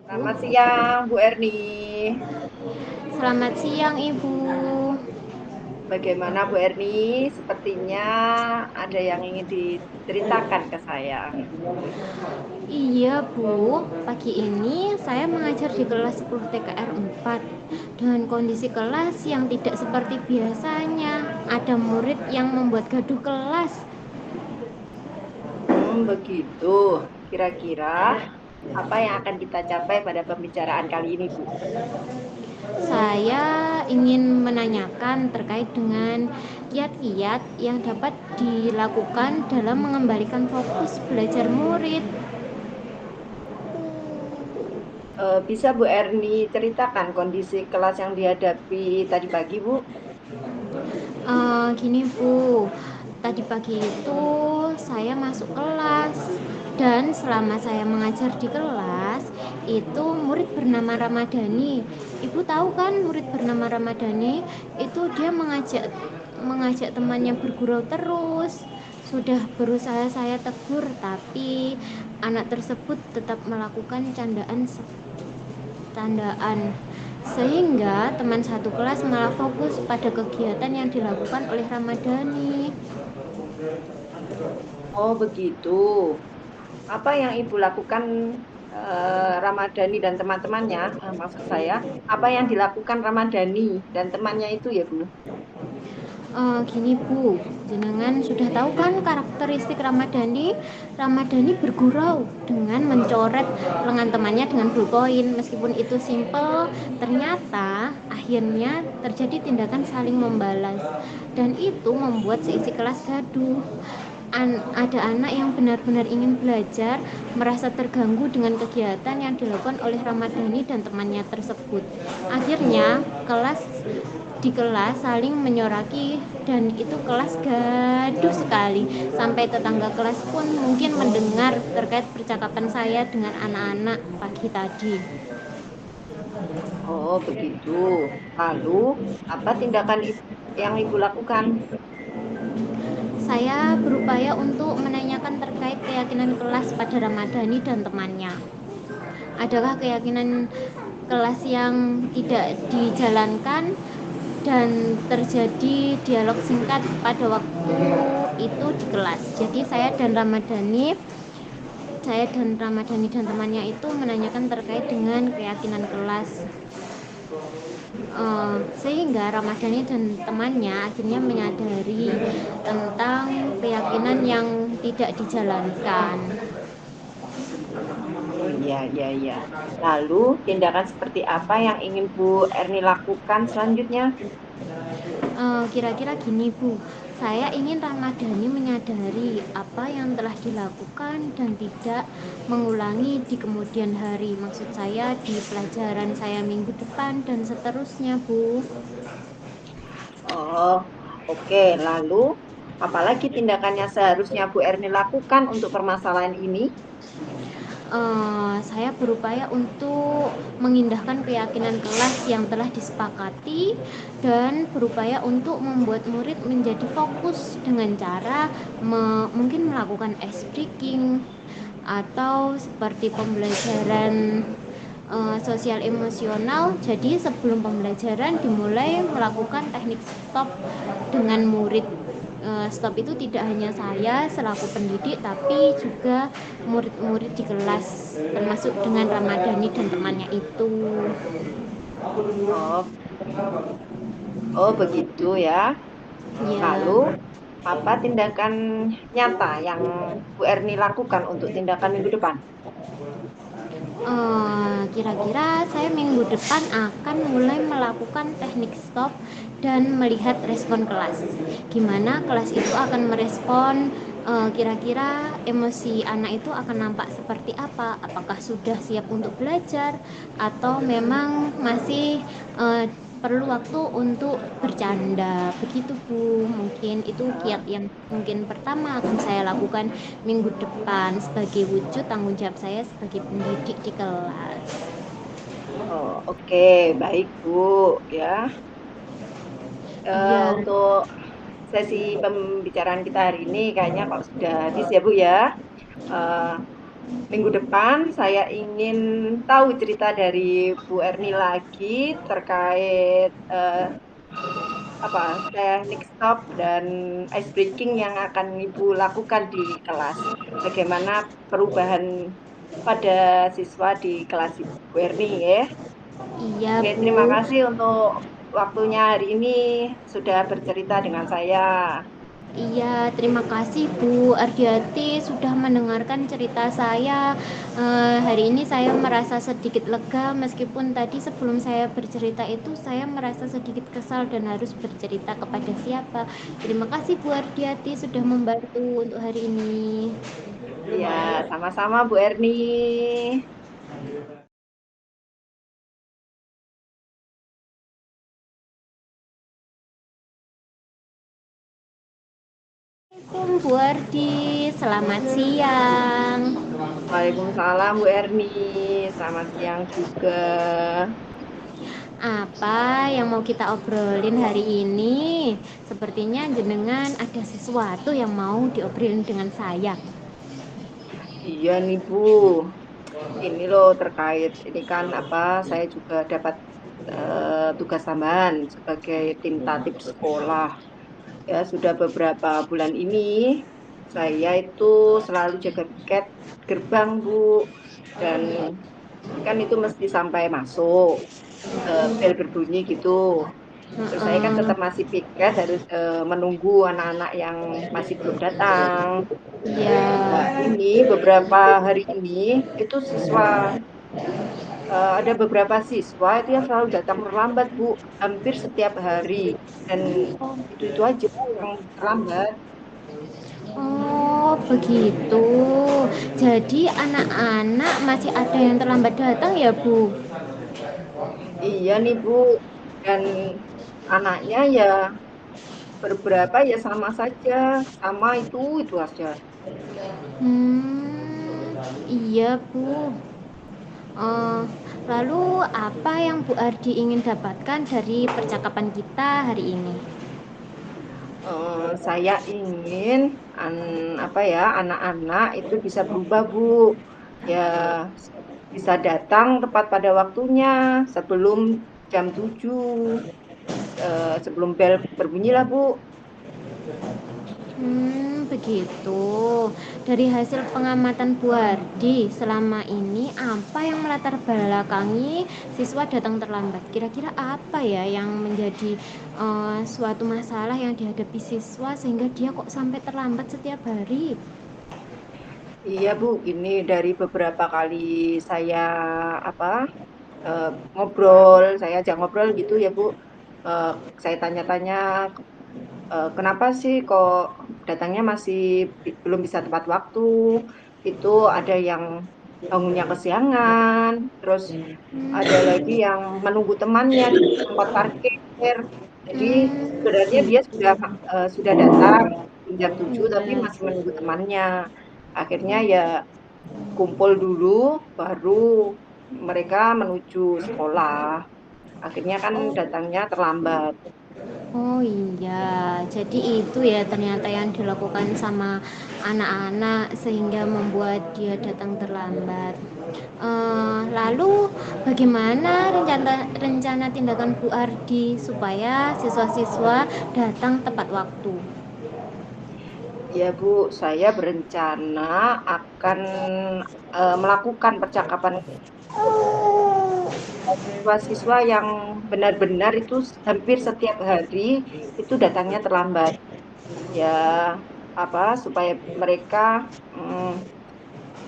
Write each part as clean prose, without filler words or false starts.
Selamat siang, Bu Erni. Selamat siang, Ibu. Bagaimana Bu Erni? Sepertinya ada yang ingin diceritakan ke saya. Iya, Bu. Pagi ini saya mengajar di kelas 10 TKR 4 dengan kondisi kelas yang tidak seperti biasanya. Ada murid yang membuat gaduh kelas. Begitu. Kira-kira apa yang akan kita capai pada pembicaraan kali ini, Bu? Saya ingin menanyakan terkait dengan kiat-kiat yang dapat dilakukan dalam mengembalikan fokus belajar murid. Bisa Bu Erni ceritakan kondisi kelas yang dihadapi tadi pagi, Bu? Gini Bu, tadi pagi itu saya masuk kelas dan selama saya mengajar di kelas itu murid bernama Ramadhani. Ibu tahu kan murid bernama Ramadhani itu dia mengajak temannya bergurau terus. Sudah berusaha saya tegur tapi anak tersebut tetap melakukan candaan sehingga teman satu kelas malah fokus pada kegiatan yang dilakukan oleh Ramadhani. Oh, begitu. Apa yang Ibu lakukan Ramadhani dan teman-temannya? Maksud saya, apa yang dilakukan Ramadhani dan temannya itu ya, Bu? Gini Bu, jenengan sudah tahu kan karakteristik Ramadhani. Ramadhani bergurau dengan mencoret lengan temannya dengan ballpoint. Meskipun itu simple, ternyata akhirnya terjadi tindakan saling membalas dan itu membuat seisi kelas gaduh. Ada anak yang benar-benar ingin belajar merasa terganggu dengan kegiatan yang dilakukan oleh Ramadhani dan temannya tersebut. Akhirnya di kelas saling menyoraki dan itu kelas gaduh sekali sampai tetangga kelas pun mungkin mendengar terkait percakapan saya dengan anak-anak pagi tadi. Oh, begitu. Lalu, apa tindakan yang Ibu lakukan? Saya berupaya untuk menanyakan terkait keyakinan kelas pada Ramadhani dan temannya. Adakah keyakinan kelas yang tidak dijalankan dan terjadi dialog singkat pada waktu itu di kelas. Jadi saya dan Ramadhani dan temannya itu menanyakan terkait dengan keyakinan kelas. Sehingga Ramadhani dan temannya akhirnya menyadari tentang keyakinan yang tidak dijalankan. Oh iya, iya, iya. Lalu, tindakan seperti apa yang ingin Bu Erni lakukan selanjutnya? Kira-kira gini Bu, saya ingin Ramadhani menyadari apa yang telah dilakukan dan tidak mengulangi di kemudian hari. Maksud saya di pelajaran saya minggu depan dan seterusnya Bu. Oh, oke. Lalu, apalagi tindakannya seharusnya Bu Erni lakukan untuk permasalahan ini? Saya berupaya untuk mengindahkan keyakinan kelas yang telah disepakati dan berupaya untuk membuat murid menjadi fokus dengan cara mungkin melakukan ice breaking atau seperti pembelajaran sosial emosional. Jadi sebelum pembelajaran dimulai melakukan teknik stop dengan murid. Stop itu tidak hanya saya selaku pendidik tapi juga murid-murid di kelas termasuk dengan Ramadhani dan temannya itu. Oh, oh begitu ya. Ya. Lalu, apa tindakan nyata yang Bu Erni lakukan untuk tindakan minggu depan? Kira-kira saya minggu depan akan mulai melakukan teknik stop dan melihat respon kelas. Gimana kelas itu akan merespon, kira-kira emosi anak itu akan nampak seperti apa? Apakah sudah siap untuk belajar atau memang masih perlu waktu untuk bercanda? Begitu Bu, mungkin itu kiat yang mungkin pertama akan saya lakukan minggu depan sebagai wujud tanggung jawab saya sebagai pendidik di kelas. Oh, oke, baik Bu. Ya, Iya, untuk sesi pembicaraan kita hari ini kayaknya kok sudah habis ya Bu ya. Eh, minggu depan saya ingin tahu cerita dari Bu Erni lagi terkait apa teknik stop dan ice breaking yang akan Ibu lakukan di kelas. Bagaimana perubahan pada siswa di kelas Ibu Bu Erni ya. Iya, Oke, Bu. terima kasih untuk waktunya hari ini sudah bercerita dengan saya. Iya, terima kasih Bu Ardiati sudah mendengarkan cerita saya. Hari ini saya merasa sedikit lega meskipun tadi sebelum saya bercerita itu saya merasa sedikit kesal dan harus bercerita kepada siapa. Terima kasih Bu Ardiati sudah membantu untuk hari ini. Iya, sama-sama Bu Erni. Assalamualaikum Bu Ardi, selamat siang. Waalaikumsalam Bu Erni. Selamat siang juga. Apa yang mau kita obrolin hari ini? Sepertinya jenengan ada sesuatu yang mau diobrolin dengan saya. Iya nih Bu. Ini loh terkait ini kan apa saya juga dapat tugas tambahan sebagai tim tatip sekolah. Ya, sudah beberapa bulan ini saya itu selalu jaga piket gerbang, Bu. Dan kan itu mesti sampai masuk bel berbunyi gitu. Terus saya kan Heeh. tetap masih piket harus menunggu anak-anak yang masih belum datang. Nah, Ya. ini beberapa hari ini itu ada beberapa siswa itu yang selalu datang terlambat, Bu, hampir setiap hari. Dan itu aja yang terlambat. Oh, begitu. Jadi anak-anak masih ada yang terlambat datang ya, Bu? Iya nih, Bu. Dan anaknya ya beberapa ya sama saja, sama itu aja. Iya, Bu. Eh, lalu apa yang Bu Ardi ingin dapatkan dari percakapan kita hari ini? Saya ingin apa ya anak-anak itu bisa berubah, Bu. Ya bisa datang tepat pada waktunya sebelum jam 7, sebelum bel berbunyi lah, Bu. Begitu. Dari hasil pengamatan Bu Ardi selama ini, apa yang melatar belakangi siswa datang terlambat? Kira-kira apa ya yang menjadi suatu masalah yang dihadapi siswa sehingga dia kok sampai terlambat setiap hari? Iya, Bu, ini dari beberapa kali saya apa eh, ngobrol, saya ajak ngobrol gitu ya, Bu. Eh, saya tanya-tanya kenapa sih kok datangnya masih belum bisa tepat waktu? Itu ada yang bangunnya kesiangan, terus ada lagi yang menunggu temannya di tempat parkir. Jadi sebenarnya dia sudah datang jam 7 tapi Iya. masih menunggu temannya. Akhirnya ya kumpul dulu baru mereka menuju sekolah. Akhirnya kan datangnya terlambat. Oh iya, jadi itu ya ternyata yang dilakukan sama anak-anak sehingga membuat dia datang terlambat. Lalu bagaimana rencana tindakan Bu Ardi supaya siswa-siswa datang tepat waktu? Ya Bu, saya berencana akan melakukan percakapan siswa-siswa yang benar-benar itu hampir setiap hari itu datangnya terlambat. Ya apa supaya mereka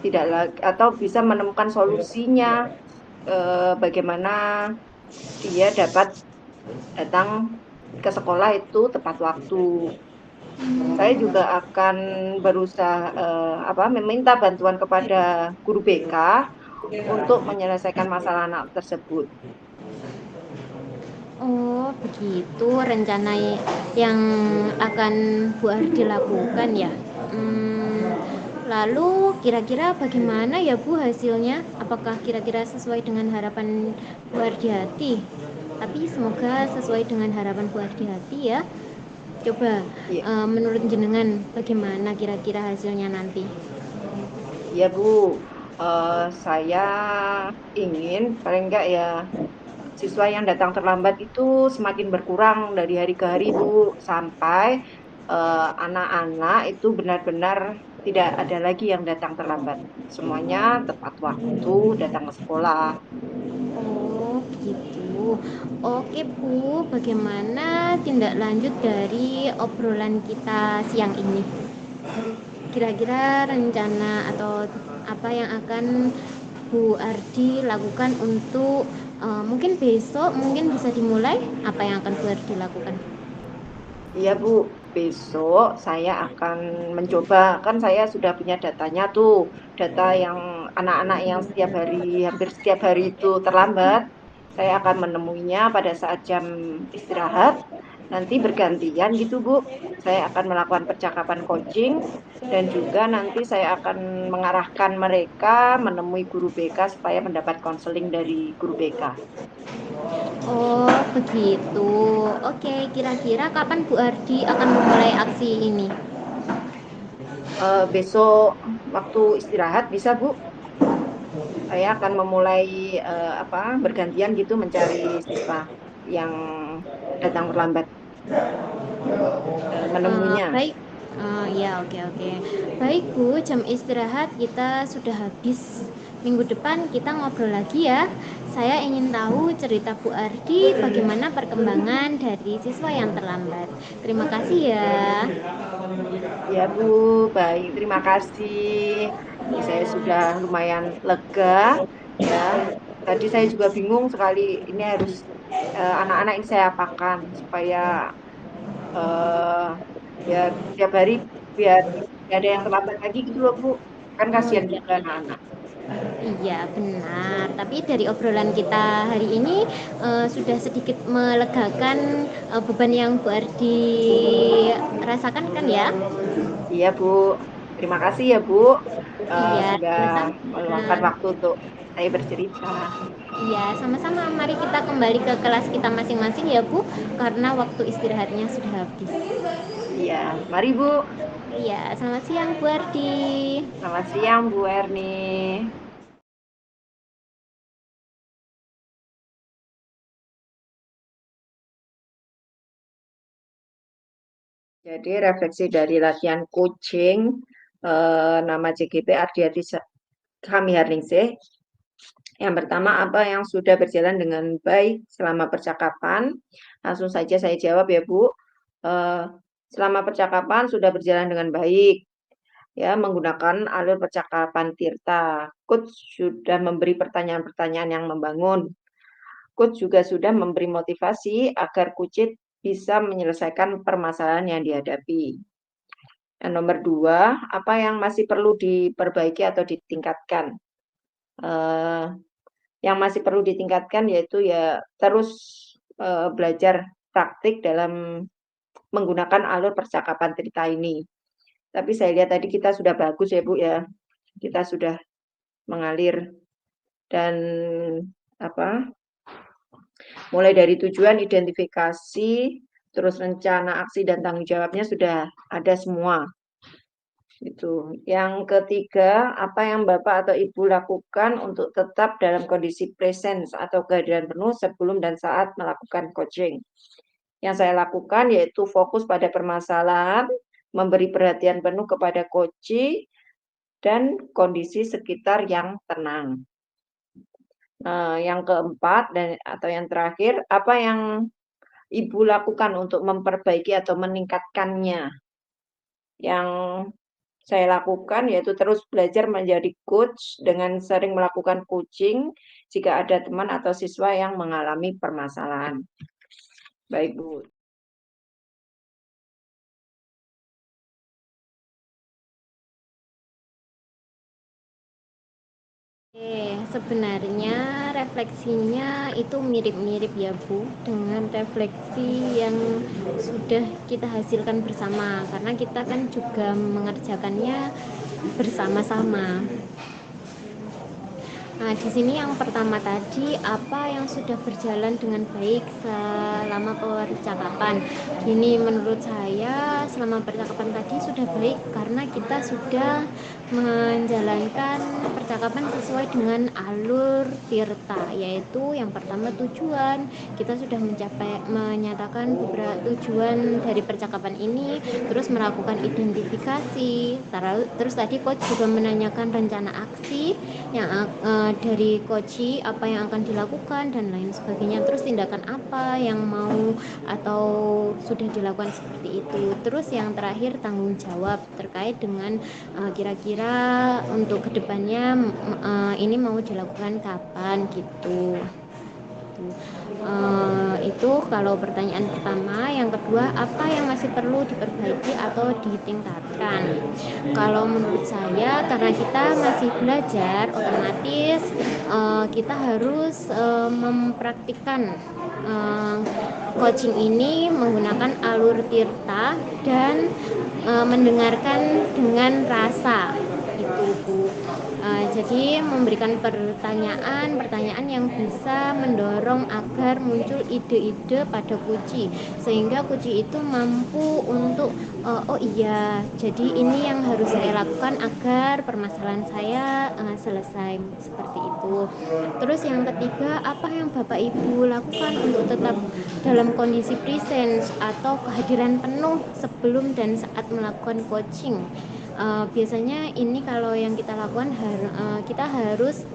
tidak lagi atau bisa menemukan solusinya bagaimana dia dapat datang ke sekolah itu tepat waktu. Saya juga akan berusaha meminta bantuan kepada guru BK untuk menyelesaikan masalah anak tersebut. Oh, begitu rencana yang akan Bu Ardi lakukan ya. Lalu kira-kira bagaimana ya Bu hasilnya? Apakah kira-kira sesuai dengan harapan Bu Ardiati? Tapi semoga sesuai dengan harapan Bu Ardiati ya. Coba Iya. menurut jenengan bagaimana kira-kira hasilnya nanti? Iya Bu, saya ingin paling enggak ya siswa yang datang terlambat itu semakin berkurang dari hari ke hari Bu, sampai anak-anak itu benar-benar tidak ada lagi yang datang terlambat. Semuanya tepat waktu datang ke sekolah. Oh, gitu. Oke, Bu. Bagaimana tindak lanjut dari obrolan kita siang ini? Kira-kira rencana atau apa yang akan Bu Ardi lakukan untuk mungkin besok mungkin bisa dimulai apa yang akan Bu Ardi lakukan? Iya Bu, besok saya akan mencoba, kan saya sudah punya datanya tuh, data yang anak-anak yang setiap hari, hampir setiap hari itu terlambat. Saya akan menemuinya pada saat jam istirahat, nanti bergantian gitu Bu. Saya akan melakukan percakapan coaching, dan juga nanti saya akan mengarahkan mereka menemui guru BK supaya mendapat konseling dari guru BK. Oh, begitu. Oke, kira-kira kapan Bu Ardi akan memulai aksi ini? Besok waktu istirahat bisa Bu? Saya akan memulai bergantian gitu mencari siswa yang datang terlambat, menemuinya. Baik. Ya, oke, oke. Baik, Bu, jam istirahat kita sudah habis. Minggu depan kita ngobrol lagi ya. Saya ingin tahu cerita Bu Ardi bagaimana perkembangan dari siswa yang terlambat. Terima kasih ya. Ya Bu, baik. Terima kasih. Ini saya sudah lumayan lega ya. Tadi saya juga bingung sekali. Ini harus anak-anak ini saya apakan supaya eh, ya tiap hari biar tidak ada yang terlambat lagi gitu loh Bu. Kan Oh kasihan iya, juga anak-anak. iya benar. Tapi dari obrolan kita hari ini sudah sedikit melegakan beban yang Bu Ardi rasakan kan ya? Iya Bu, terima kasih ya Bu, Iya, sudah sama-sama. meluangkan waktu untuk saya bercerita. Iya, sama-sama. Mari kita kembali ke kelas kita masing-masing ya, Bu, karena waktu istirahatnya sudah habis. Iya, mari Bu. Iya, selamat siang, Bu Ardi. Selamat siang Bu Erni. Jadi refleksi dari latihan coaching nama JGP Ardiati Kami Harningsih. Yang pertama, apa yang sudah berjalan dengan baik selama percakapan? Langsung saja saya jawab ya Bu. Eh, Selama percakapan sudah berjalan dengan baik, ya menggunakan alur percakapan Tirta. Coach sudah memberi pertanyaan-pertanyaan yang membangun. Coach juga sudah memberi motivasi agar Kucit bisa menyelesaikan permasalahan yang dihadapi. Dan nomor dua, apa yang masih perlu diperbaiki atau ditingkatkan? Eh, yang masih perlu ditingkatkan yaitu ya terus belajar praktik dalam menggunakan alur percakapan cerita ini. Tapi saya lihat tadi kita sudah bagus ya Bu ya, kita sudah mengalir dan apa mulai dari tujuan, identifikasi, terus rencana aksi dan tanggung jawabnya sudah ada semua. Itu. Yang ketiga, apa yang Bapak atau Ibu lakukan untuk tetap dalam kondisi presence atau kehadiran penuh sebelum dan saat melakukan coaching. Yang saya lakukan yaitu fokus pada permasalahan, memberi perhatian penuh kepada coaching, dan kondisi sekitar yang tenang. Yang keempat atau yang terakhir, apa yang Ibu lakukan untuk memperbaiki atau meningkatkannya? Yang saya lakukan yaitu terus belajar menjadi coach dengan sering melakukan coaching jika ada teman atau siswa yang mengalami permasalahan. Baik, Bu. Sebenarnya refleksinya itu mirip-mirip ya, Bu, dengan refleksi yang sudah kita hasilkan bersama, karena kita kan juga mengerjakannya bersama-sama. Nah, di sini yang pertama tadi, apa yang sudah berjalan dengan baik selama percakapan. Gini, menurut saya selama percakapan tadi sudah baik karena kita sudah menjalankan percakapan sesuai dengan alur Tirta, yaitu yang pertama tujuan. Kita sudah menyatakan beberapa tujuan dari percakapan ini, terus melakukan identifikasi. Terus tadi coach juga menanyakan rencana aksi yang dari coach, apa yang akan dilakukan dan lain sebagainya, terus tindakan apa yang mau atau sudah dilakukan seperti itu. Terus yang terakhir tanggung jawab terkait dengan kira-kira untuk kedepannya ini mau dilakukan kapan gitu. Itu kalau pertanyaan pertama. Yang kedua, apa yang masih perlu diperbaiki atau ditingkatkan? Kalau menurut saya, karena kita masih belajar, otomatis kita harus mempraktikkan coaching ini menggunakan alur Tirta dan mendengarkan dengan rasa itu, Bu. Jadi memberikan pertanyaan yang bisa mendorong agar muncul ide-ide pada Kuci, sehingga Kuci itu mampu untuk oh iya, jadi ini yang harus saya lakukan agar permasalahan saya selesai, seperti itu. Terus yang ketiga, apa yang Bapak Ibu lakukan untuk tetap dalam kondisi presence atau kehadiran penuh sebelum dan saat melakukan coaching? Biasanya ini kalau yang kita lakukan kita harus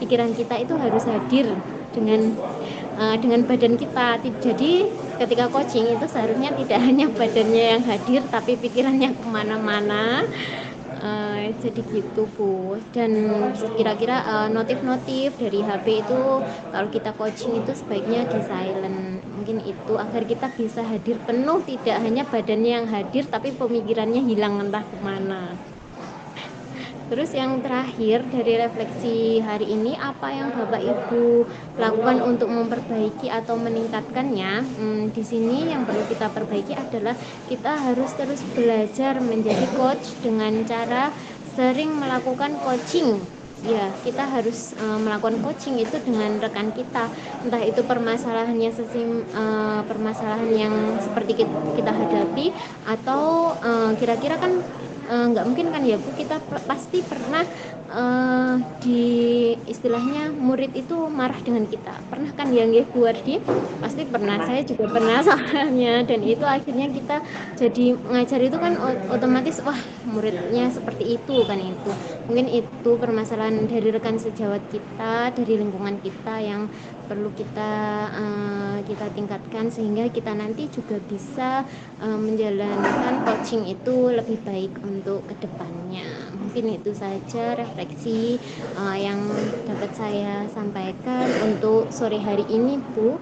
pikiran kita itu harus hadir dengan badan kita. Jadi ketika coaching itu seharusnya tidak hanya badannya yang hadir, tapi pikirannya kemana-mana. Jadi gitu, Bu. Dan kira-kira notif-notif dari HP itu kalau kita coaching itu sebaiknya di silent. Mungkin itu agar kita bisa hadir penuh, tidak hanya badannya yang hadir tapi pemikirannya hilang entah kemana. Terus yang terakhir dari refleksi hari ini, apa yang Bapak Ibu lakukan untuk memperbaiki atau meningkatkannya? Di sini yang perlu kita perbaiki adalah kita harus terus belajar menjadi coach dengan cara sering melakukan coaching. Ya, kita harus melakukan coaching itu dengan rekan kita, entah itu permasalahan yang seperti kita hadapi, atau kira-kira kan nggak mungkin kan ya Bu, kita pasti pernah di istilahnya murid itu marah dengan kita, pernah kan yang Bu Wardi? Pasti pernah, saya juga pernah soalnya. Dan itu akhirnya kita jadi mengajar itu kan otomatis wah muridnya seperti itu kan. Itu mungkin itu permasalahan dari rekan sejawat kita, dari lingkungan kita yang perlu kita tingkatkan sehingga kita nanti juga bisa menjalankan coaching itu lebih baik untuk kedepannya. Mungkin itu saja refleksi yang dapat saya sampaikan untuk sore hari ini, Bu.